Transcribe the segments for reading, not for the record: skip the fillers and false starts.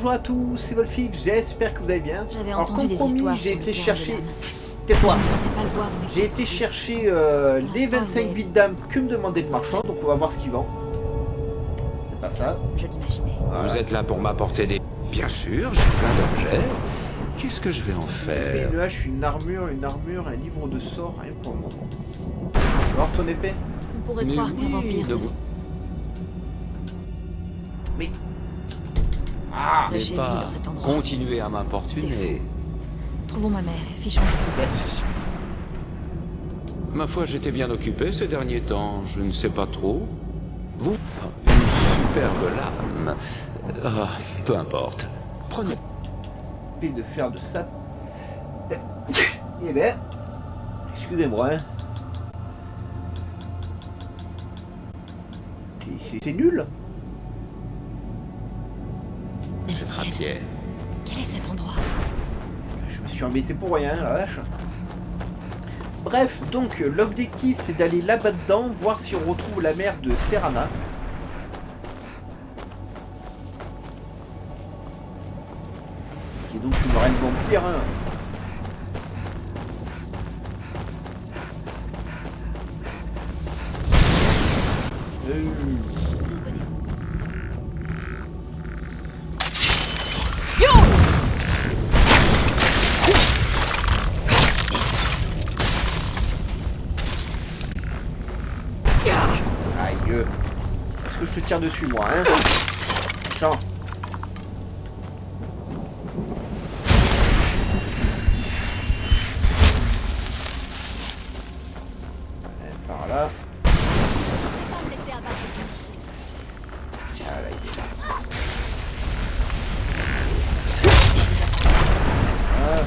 bonjour à tous, c'est Wolfix, j'espère que vous allez bien. J'avais Alors entendu comme des promis, histoires j'ai sur le été terrain chercher... de l'âme. Chut, tais-toi. Je ne pensais pas le voir de mes J'ai été propres yeux. chercher les l'instant, 25 il est- vies d'âme que me demandait le marchand, donc on va voir ce qu'il vend. C'était pas ça. Je l'imaginais. Voilà. Vous êtes là pour m'apporter des... Bien sûr, j'ai plein d'objets. Qu'est-ce que je vais en Une faire? épée, une hache, une armure, un livre de sorts, rien pour le moment. Alors ton épée? On pourrait Mais croire qu'un oui, vampire, ne c'est vous- son... Mais... Ah Le Mais génie pas dans cet endroit. continuer à m'importuner. Trouvons ma mère et fichons le coup d'ici. Ma foi, j'étais bien occupé ces derniers temps. Je ne sais pas trop. Vous... Une superbe lame. Ah, peu importe. Prenez... épée de fer de sable. Eh ben... Excusez-moi, hein. C'est nul. Le C'est ciel. rapier. Quel est cet endroit? Je me suis embêté pour rien, la vache. Bref, donc l'objectif c'est d'aller là-bas dedans, voir si on retrouve la mère de Serana. Qui est donc une reine vampire. Hein. Aïe. Est-ce que je te tire dessus moi, hein? Chant. Par là. Ah là, il est là. Ah.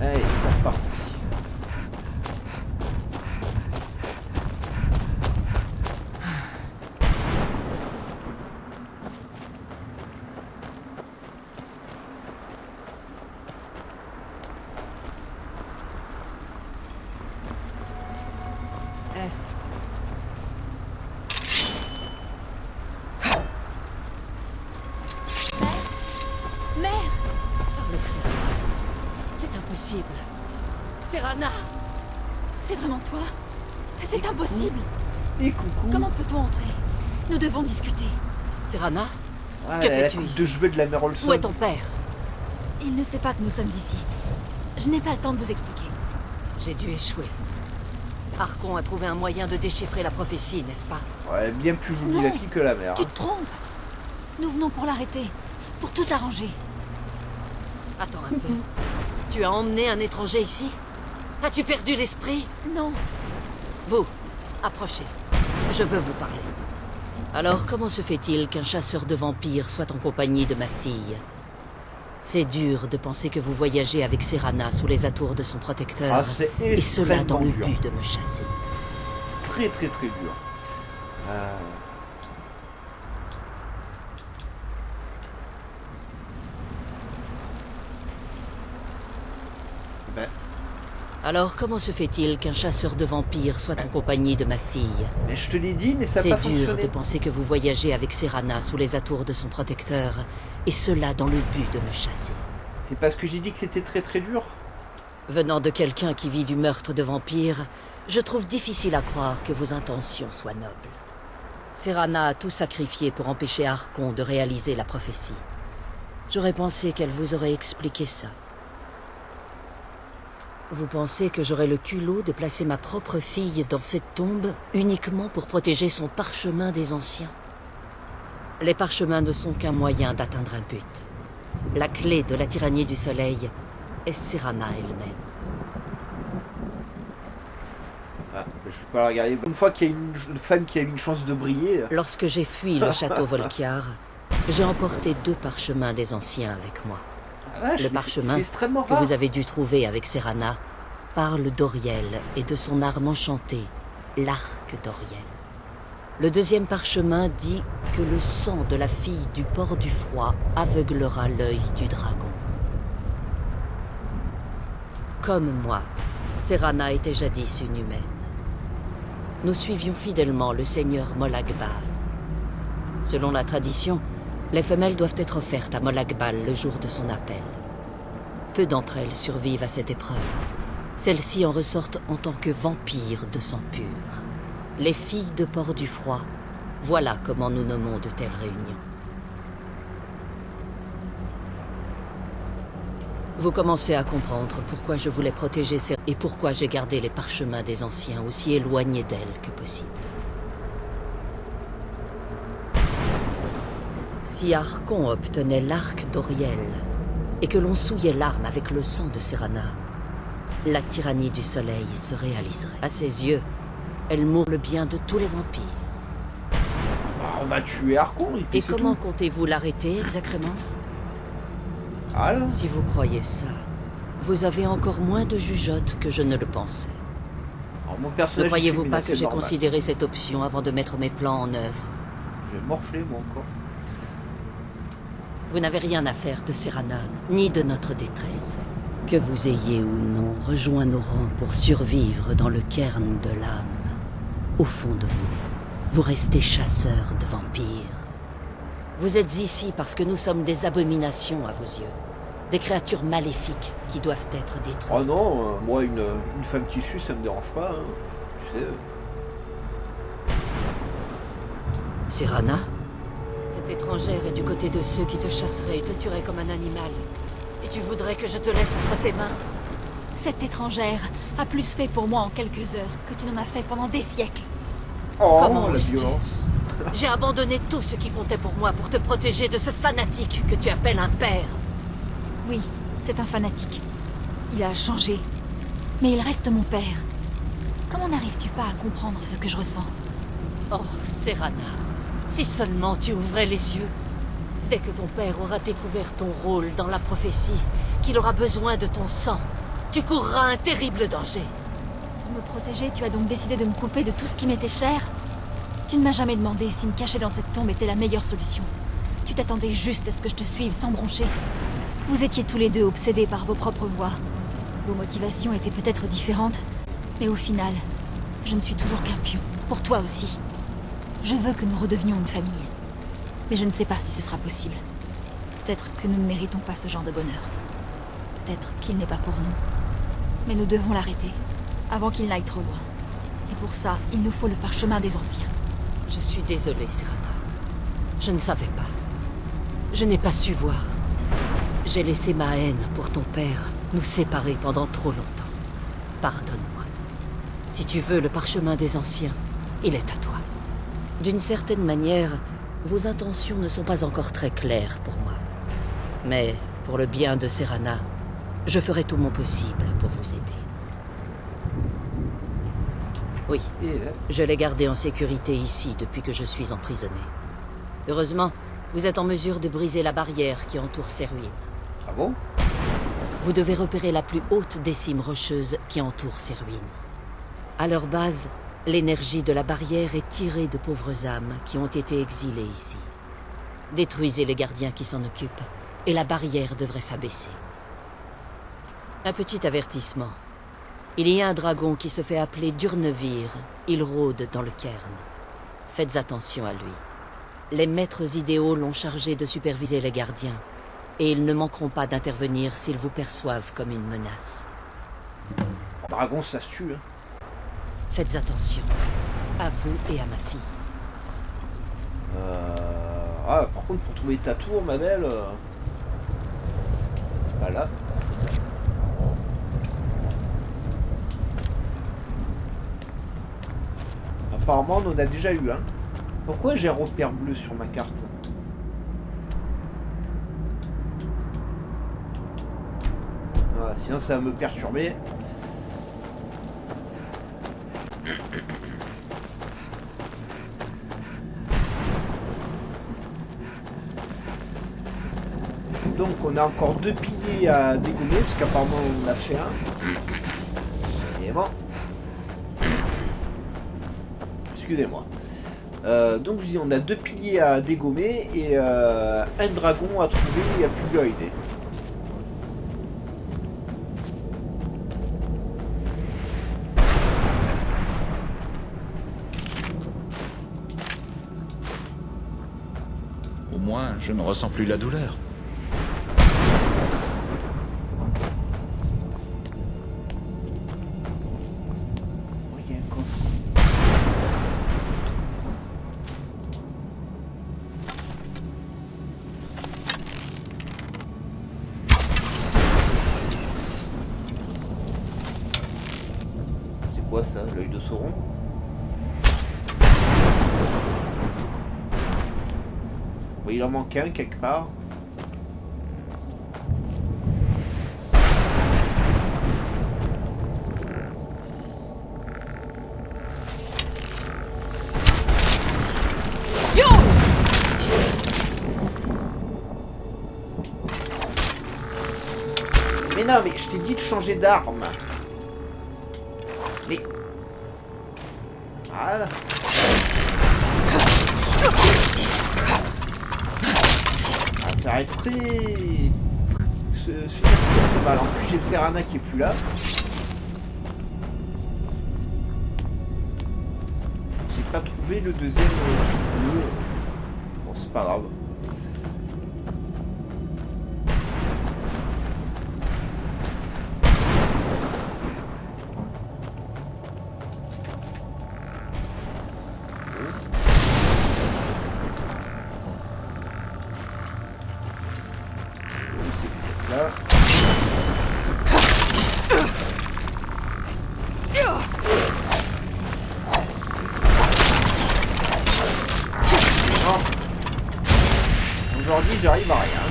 Allez, c'est reparti. Mère! Parle plus. C'est impossible. Serana! C'est vraiment toi? C'est impossible! Et coucou. Comment peut-on entrer? Nous devons discuter. Serana? Ah, que la fais-tu coupe ici? de cheveux de la mère Olson. Où est ton père? Il ne sait pas que nous sommes ici. Je n'ai pas le temps de vous expliquer. J'ai dû échouer. Archon a trouvé un moyen de déchiffrer la prophétie, n'est-ce pas? Ouais, bien plus jolie Non. la fille que la mère. Tu te trompes. Nous venons pour l'arrêter. Pour tout arranger. Attends un peu. Tu as emmené un étranger ici? As-tu perdu l'esprit? Non. Vous, approchez. Je veux vous parler. Alors, comment se fait-il qu'un chasseur de vampires soit en compagnie de ma fille? C'est dur de penser que vous voyagez avec Serana sous les atours de son protecteur. Ah, c'est et cela dans extrêmement le dur. but de me chasser. Très très très dur. Ben, Alors, comment se fait-il qu'un chasseur de vampires soit en compagnie de ma fille? mais je te l'ai dit, mais ça n'a C'est pas dur fonctionné. de penser que vous voyagez avec Serana sous les atours de son protecteur, et cela dans le but de me chasser. C'est parce que j'ai dit que c'était très très dur. Venant de quelqu'un qui vit du meurtre de vampires, je trouve difficile à croire que vos intentions soient nobles. Serana a tout sacrifié pour empêcher Archon de réaliser la prophétie. J'aurais pensé qu'elle vous aurait expliqué ça. Vous pensez que j'aurais le culot de placer ma propre fille dans cette tombe uniquement pour protéger son parchemin des anciens? Les parchemins ne sont qu'un moyen d'atteindre un but. La clé de la tyrannie du soleil est Serana elle-même. Ah, je vais pas la regarder. Une fois qu'il y a une femme qui a eu une chance de briller. Lorsque j'ai fui le château Volkiar, j'ai emporté 2 parchemins des anciens avec moi. Ah, vache, Le mais parchemin c'est extrêmement que rare. vous avez dû trouver avec Serana parle d'Auriel et de son arme enchantée, l'arc d'Auriel. Le 2e parchemin dit que le sang de la fille du port du froid aveuglera l'œil du dragon. Comme moi, Serana était jadis une humaine. nous suivions fidèlement le seigneur Molag-Bal. Selon la tradition, les femelles doivent être offertes à Molag-Bal le jour de son appel. Peu d'entre elles survivent à cette épreuve. Celles-ci en ressortent en tant que vampires de sang pur. Les filles de Port du Froid, voilà comment nous nommons de telles réunions. Vous commencez à comprendre pourquoi je voulais protéger ces... et pourquoi j'ai gardé les parchemins des anciens aussi éloignés d'elles que possible. Si Archon obtenait l'arc d'Auriel, et que l'on souillait l'arme avec le sang de Serana, la tyrannie du soleil se réaliserait. À ses yeux, elle mourrait le bien de tous les vampires. Bah, on va tuer Archon, et comment comptez-vous l'arrêter exactement? Alors? Si vous croyez ça, vous avez encore moins de jugeote que je ne le pensais. Alors, mon personnage, ne croyez-vous pas que j'ai normal. considéré cette option avant de mettre mes plans en œuvre? Je vais morfler, moi, encore. Vous n'avez rien à faire de Serana, ni de notre détresse. Que vous ayez ou non rejoint nos rangs pour survivre dans le cairn de l'âme, au fond de vous, vous restez chasseurs de vampires. Vous êtes ici parce que nous sommes des abominations à vos yeux. Des créatures maléfiques qui doivent être détruites. Oh non, moi, une femme qui sue, ça me dérange pas, hein. Tu sais... Serana? Cette étrangère est du côté de ceux qui te chasseraient et te tueraient comme un animal. Et tu voudrais que je te laisse entre ses mains? Cette étrangère a plus fait pour moi en quelques heures que tu n'en as fait pendant des siècles. Oh, Comment la oses-tu? violence. J'ai abandonné tout ce qui comptait pour moi pour te protéger de ce fanatique que tu appelles un père. Oui, c'est un fanatique. Il a changé. Mais il reste mon père. Comment n'arrives-tu pas à comprendre ce que je ressens? Oh, Serana, si seulement tu ouvrais les yeux. Dès que ton père aura découvert ton rôle dans la prophétie, qu'il aura besoin de ton sang, tu courras un terrible danger. Pour me protéger, tu as donc décidé de me couper de tout ce qui m'était cher? Tu ne m'as jamais demandé si me cacher dans cette tombe était la meilleure solution. Tu t'attendais juste à ce que je te suive sans broncher. Vous étiez tous les deux obsédés par vos propres voies. Vos motivations étaient peut-être différentes, mais au final, je ne suis toujours qu'un pion. Pour toi aussi. Je veux que nous redevenions une famille. Mais je ne sais pas si ce sera possible. Peut-être que nous ne méritons pas ce genre de bonheur. Peut-être qu'il n'est pas pour nous. Mais nous devons l'arrêter, avant qu'il n'aille trop loin. Et pour ça, il nous faut le parchemin des anciens. Je suis désolée, Serana. Je ne savais pas. Je n'ai pas su voir. J'ai laissé ma haine pour ton père nous séparer pendant trop longtemps. Pardonne-moi. Si tu veux le parchemin des anciens, il est à toi. D'une certaine manière, vos intentions ne sont pas encore très claires pour moi. Mais pour le bien de Serana, je ferai tout mon possible pour vous aider. Oui, je l'ai gardé en sécurité ici depuis que je suis emprisonné. Heureusement, vous êtes en mesure de briser la barrière qui entoure ces ruines. Ah bon? Vous devez repérer la plus haute des cimes rocheuses qui entourent ces ruines. À leur base, l'énergie de la barrière est tirée de pauvres âmes qui ont été exilées ici. Détruisez les gardiens qui s'en occupent, et la barrière devrait s'abaisser. Un petit avertissement. Il y a un dragon qui se fait appeler Durnevir. Il rôde dans le cairn. Faites attention à lui. Les maîtres idéaux l'ont chargé de superviser les gardiens, et ils ne manqueront pas d'intervenir s'ils vous perçoivent comme une menace. Dragon, ça se tue, hein. Faites attention. À vous et à ma fille. Ah, par contre, pour trouver ta tour, ma belle... C'est pas là, c'est là. Apparemment, on en a déjà eu, hein. Pourquoi j'ai un repère bleu sur ma carte? Voilà, sinon ça va me perturber. Donc on a encore 2 piliers à dégommer, parce qu'apparemment on en a fait un. C'est bon. Excusez-moi. Donc je dis on a 2 piliers à dégommer et un dragon à trouver et à pulvériser. moins, je ne ressens plus la douleur. Oh, il y a un coffre. C'est quoi ça, l'œil de Sauron? Oui, il en manque un quelque part. Mais non, mais je t'ai dit de changer d'arme. Mais... Voilà. Ah, ça arrête très mal. En plus, j'ai Serana qui est plus là. J'ai pas trouvé le deuxième. Bon, c'est pas grave. Là. Non. Aujourd'hui, j'arrive à rien.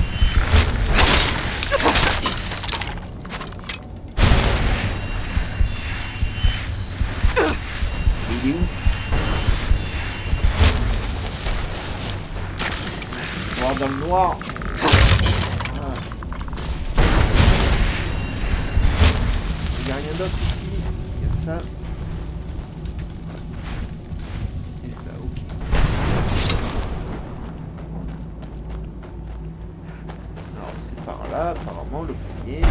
Il est où? Voir dans le noir. Il n'y a rien d'autre ici. Il y a ça. Et ça, ok. Alors c'est par là, apparemment, le premier.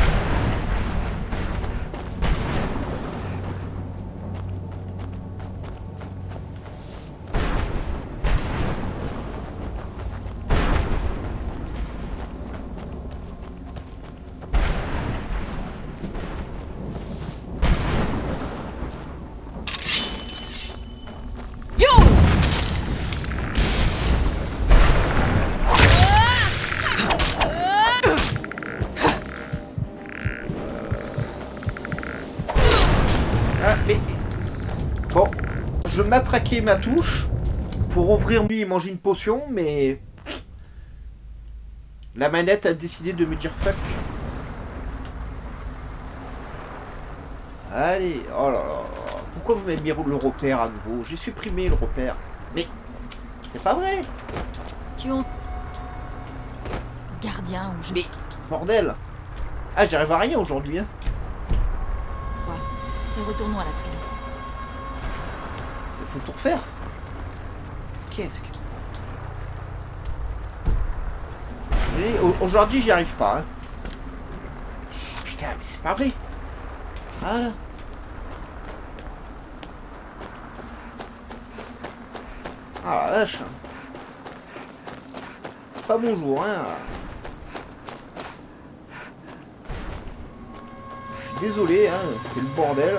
Ah, mais... Bon, je m'attraquais ma touche pour ouvrir lui et manger une potion, mais... La manette a décidé de me dire fuck. Allez, oh là là, pourquoi vous m'avez mis le repère à nouveau? J'ai supprimé le repère. Mais, c'est pas vrai. Tu es gardien ou je... Mais, bordel. Ah, j'arrive à rien aujourd'hui, hein. Quoi? Et retournons à la prison. Il faut tout refaire. Qu'est-ce que... Aujourd'hui, j'y arrive pas. Hein. Putain, mais c'est pas vrai. Voilà. Ah la vache. C'est pas mon jour, hein. Je suis désolé, hein. C'est le bordel.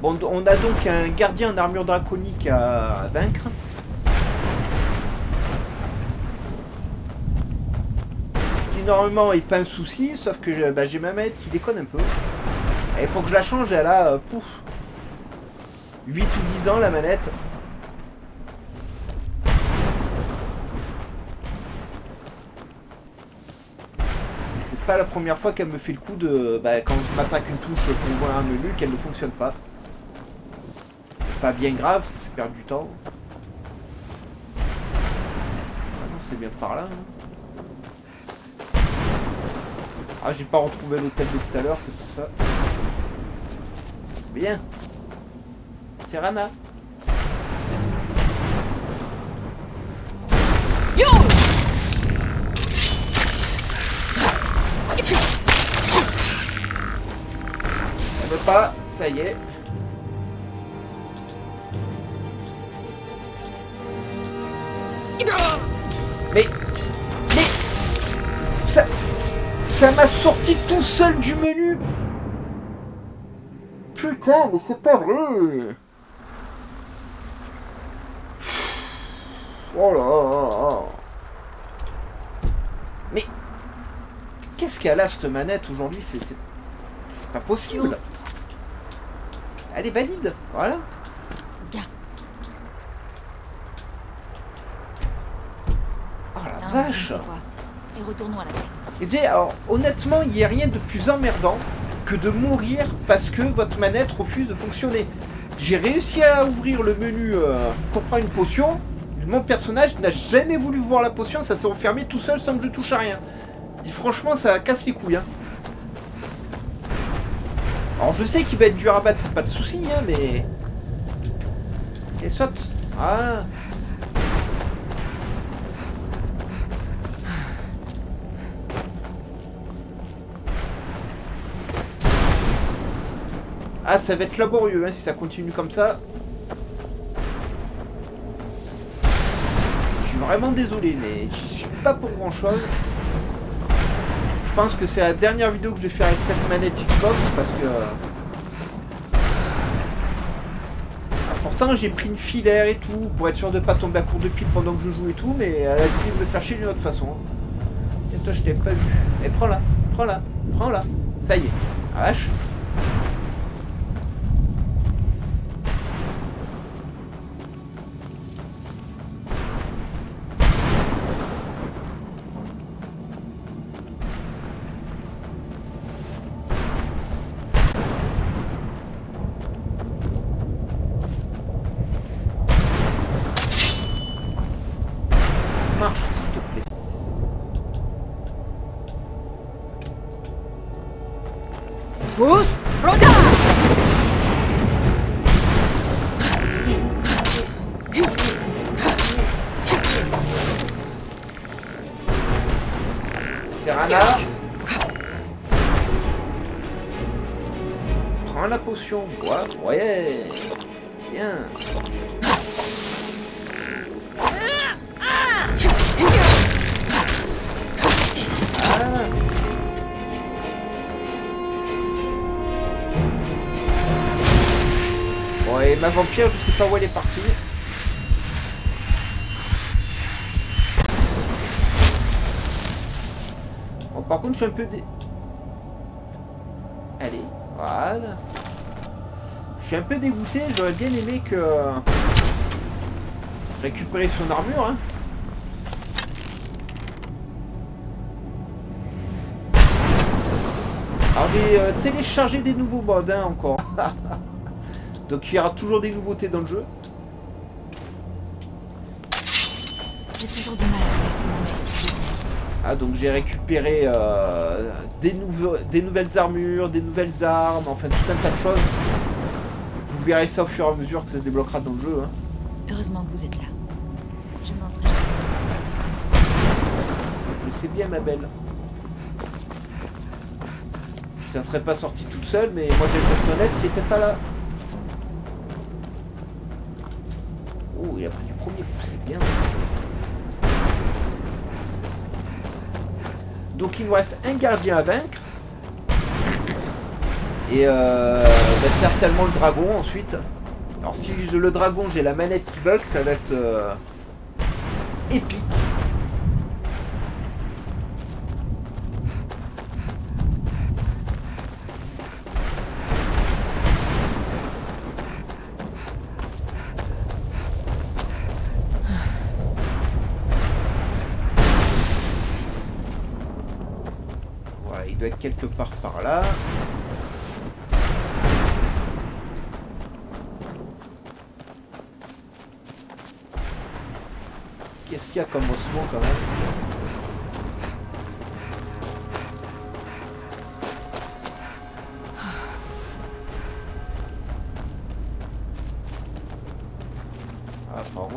Bon, on a donc un gardien en armure draconique à vaincre. Ce qui normalement est pas un souci, sauf que j'ai ma manette qui déconne un peu. Et il faut que je la change, elle a pouf, 8 ou 10 ans la manette. Et c'est pas la première fois qu'elle me fait le coup de... quand je m'attaque une touche pour ouvrir un menu, qu'elle ne fonctionne pas. Pas bien grave, ça fait perdre du temps. Ah non, c'est bien par là. Hein. Ah, j'ai pas retrouvé l'hôtel de tout à l'heure, c'est pour ça. Bien. Serana. Yo! Ça veut pas, ça y est. Mais ça m'a sorti tout seul du menu. Putain, mais c'est pas vrai. Oh là. Mais qu'est-ce qu'elle a cette manette aujourd'hui? C'est pas possible. Elle est valide, voilà. Oh la vache. Et retournons à la base. Et dis, alors honnêtement, il n'y a rien de plus emmerdant que de mourir parce que votre manette refuse de fonctionner. J'ai réussi à ouvrir le menu pour prendre une potion. Mon personnage n'a jamais voulu voir la potion, ça s'est refermé tout seul sans que je touche à rien. Dis franchement, ça casse les couilles. Hein. Alors je sais qu'il va être dur à battre, c'est pas de souci, hein, mais... Et saute. Ah. Ah, ça va être laborieux hein, si ça continue comme ça. Je suis vraiment désolé, mais j'y suis pas pour grand chose. Je pense que c'est la dernière vidéo que je vais faire avec cette manette Xbox parce que... Pourtant j'ai pris une filaire et tout pour être sûr de pas tomber à court de pile pendant que je joue et tout, mais elle a décidé de me faire chier d'une autre façon. Et toi je t'ai pas vu. Et prends-la, prends-la, prends-la. Ça y est. Ah, vache. Marche s'il te plaît. Pousse, Rhoda! Serana. Prends la potion. Ouais. C'est bien. Et ma vampire, je sais pas où elle est partie. Bon, par contre, je suis un peu Allez, voilà. Je suis un peu dégoûté, j'aurais bien aimé que... récupérer son armure, hein. Alors j'ai téléchargé des nouveaux modes, hein, encore. Donc il y aura toujours des nouveautés dans le jeu. J'ai toujours du mal à... Ah, donc j'ai récupéré des nouvelles armures, des nouvelles armes, enfin tout un tas de choses. Vous verrez ça au fur et à mesure que ça se débloquera dans le jeu. Hein. Heureusement que vous êtes là. Je m'en serais jamais sortie. Je sais bien, ma belle. Ça ne serait pas sorti toute seule, mais moi j'ai le honnête, tu n'étais pas là. Oh, il a pris du premier coup, c'est bien. Donc il nous reste un gardien à vaincre. Et certainement le dragon ensuite. Alors si le dragon j'ai la manette qui bug, ça va être épique. Il doit être quelque part par là. Qu'est-ce qu'il y a comme ossement quand même?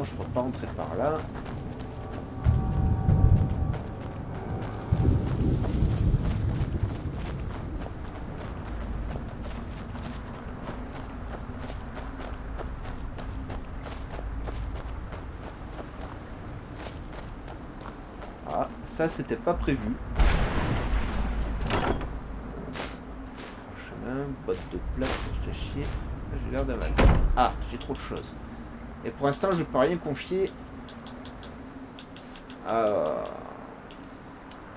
je ne peux pas rentrer par là. Ah, ça c'était pas prévu. Chemin, botte de plate, je fais chier. J'ai l'air d'un mal. Ah, j'ai trop de choses. Et pour l'instant, je peux rien confier à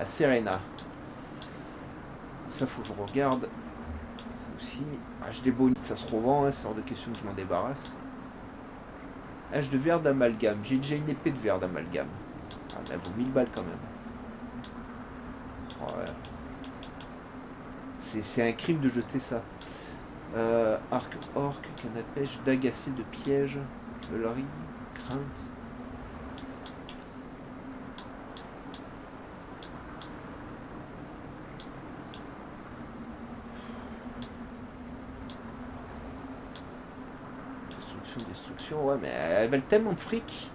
Serena. Ça, faut que je regarde. Ça aussi. H des bonites, ça se revend, hein, c'est hors de question que je m'en débarrasse. H de verre d'amalgame. J'ai déjà une épée de verre d'amalgame. Ah, mais elle vaut 1000 balles quand même. Oh, ouais. C'est un crime de jeter ça. Arc orc, canne à pêche, dague acide de piège, leurrerie, crainte. Destruction, ouais, mais elles valent tellement de fric.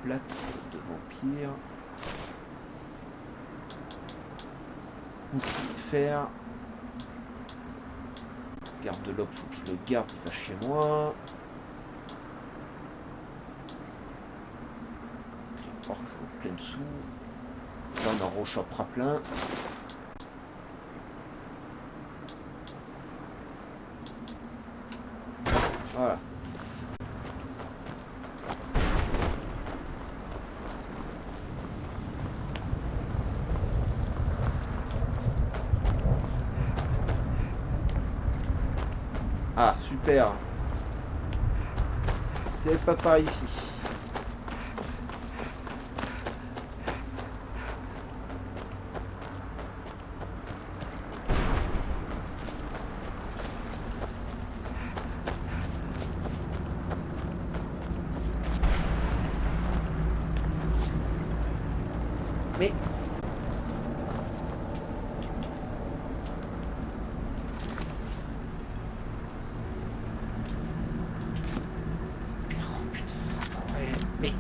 Plate de vampire. Bouclier de fer. Garde de l'aube, faut que je le garde, il va chez moi. Les orques, ça vaut plein de sous. Ça, on en rechopera plein. Voilà. Ah, super. C'est pas par ici. Mais... Oh putain, c'est pas vrai. Mais...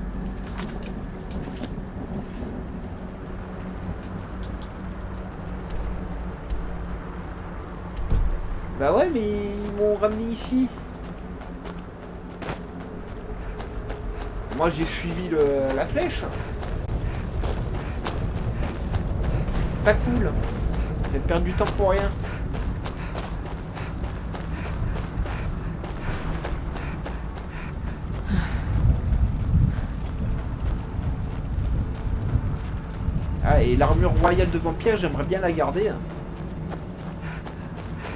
Bah ouais, mais ils m'ont ramené ici. Moi j'ai suivi la flèche. Pas cool. J'ai perdu du temps pour rien. Ah, et l'armure royale de vampire, j'aimerais bien la garder.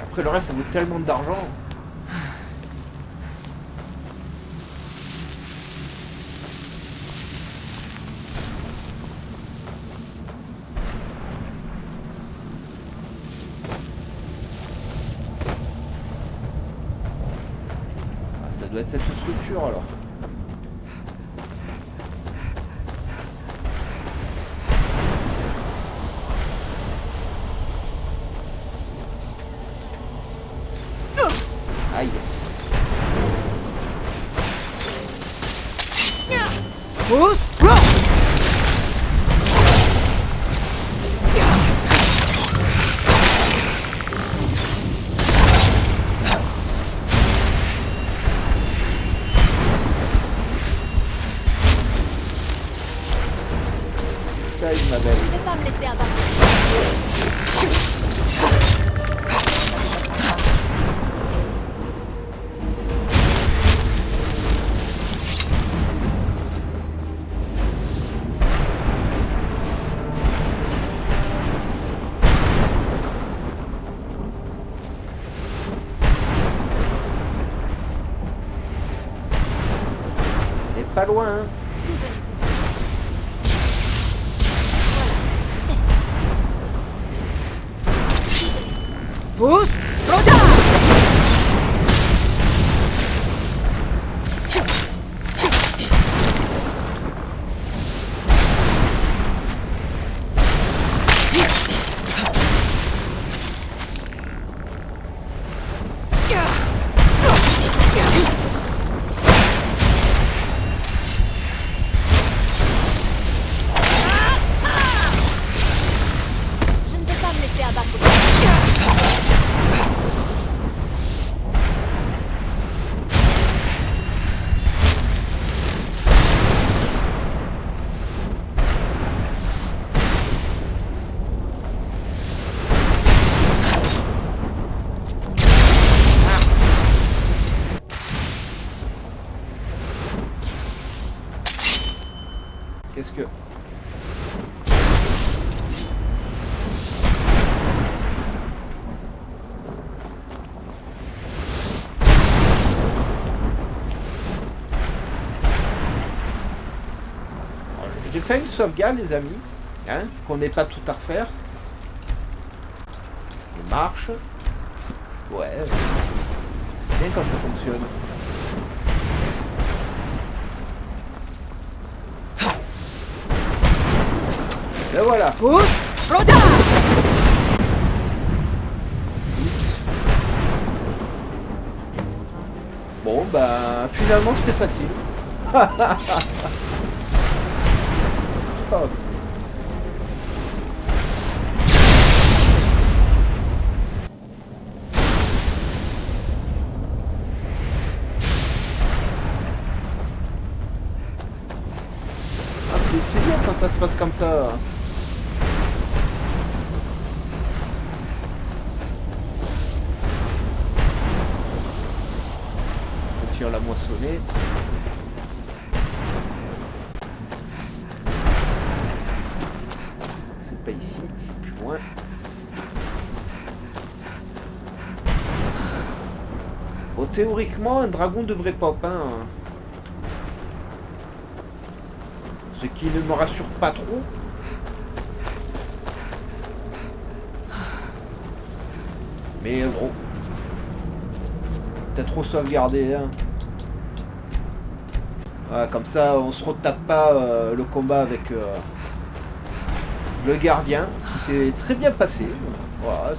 Après le reste, ça vaut tellement d'argent. Ça doit être cette structure alors. Aïe. Boost, Style, ma belle. Je vais pas me laisser abattre. Et pas loin, hein. boost, roda. Qu'est-ce que... J'ai fait une sauvegarde, les amis, hein, qu'on n'ait pas tout à refaire. Il marche. Ouais. C'est bien quand ça fonctionne. Et voilà. Pousse, Rhoda! Oups. Bon, bah, finalement, c'était facile. Oh. Ah, c'est bien quand ça se passe comme ça. C'est sûr, la moissonnée. C'est pas ici, c'est plus loin. Bon, théoriquement, un dragon devrait pop, hein. Ce qui ne me rassure pas trop. Mais bon. Peut-être trop sauvegardé, hein. Voilà, comme ça, on se retape pas le combat avec le gardien, qui s'est très bien passé. Voilà,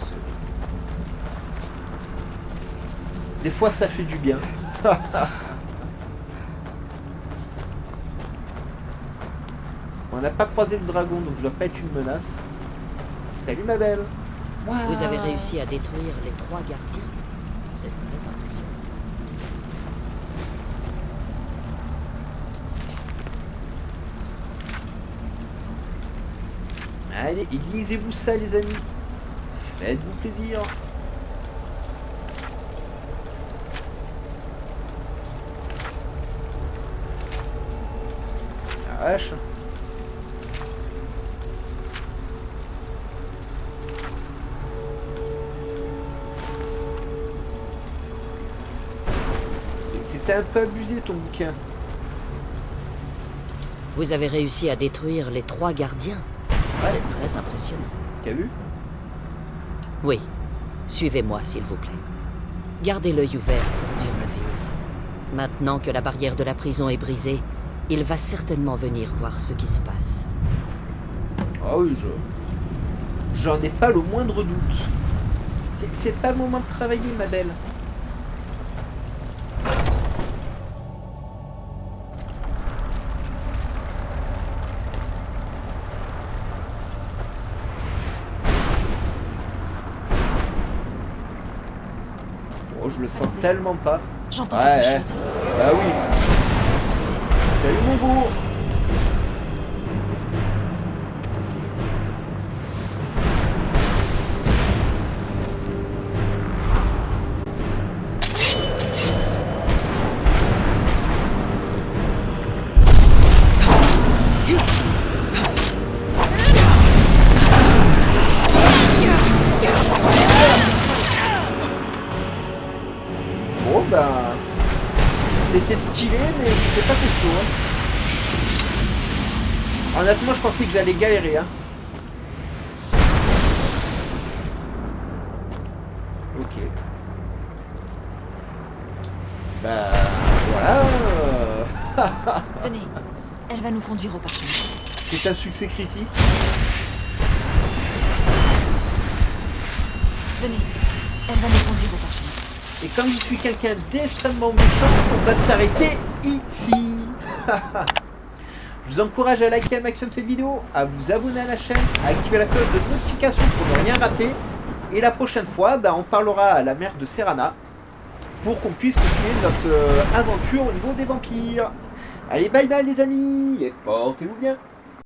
des fois, ça fait du bien. On n'a pas croisé le dragon, donc je dois pas être une menace. Salut ma belle. Wow. Vous avez réussi à détruire les 3 gardiens. C'est très impressionnant. Allez, lisez-vous ça les amis. Faites-vous plaisir. La vache. C'était un peu abusé ton bouquin. Vous avez réussi à détruire les 3 gardiens. Ouais. C'est très impressionnant. T'as vu? Oui. Suivez-moi, s'il vous plaît. Gardez l'œil ouvert pour Durneville. Maintenant que la barrière de la prison est brisée, il va certainement venir voir ce qui se passe. Ah oui, j'en ai pas le moindre doute. C'est pas le moment de travailler, ma belle. Oh, je le sens tellement pas. J'entends Ouais, quelque chose. Bah oui. Salut mon beau. Bon ben... T'étais stylé mais t'étais pas costaud hein. Honnêtement je pensais que j'allais galérer hein. Ok. Bah... Voilà. Venez, elle va nous conduire au parchemin. C'est un succès critique. Venez, elle va nous conduire au parchemin. Et comme je suis quelqu'un d'extrêmement méchant, on va s'arrêter ici. Je vous encourage à liker un maximum cette vidéo, à vous abonner à la chaîne, à activer la cloche de notification pour ne rien rater. Et la prochaine fois, bah, on parlera à la mère de Serana pour qu'on puisse continuer notre aventure au niveau des vampires. Allez, bye bye les amis, et portez-vous bien.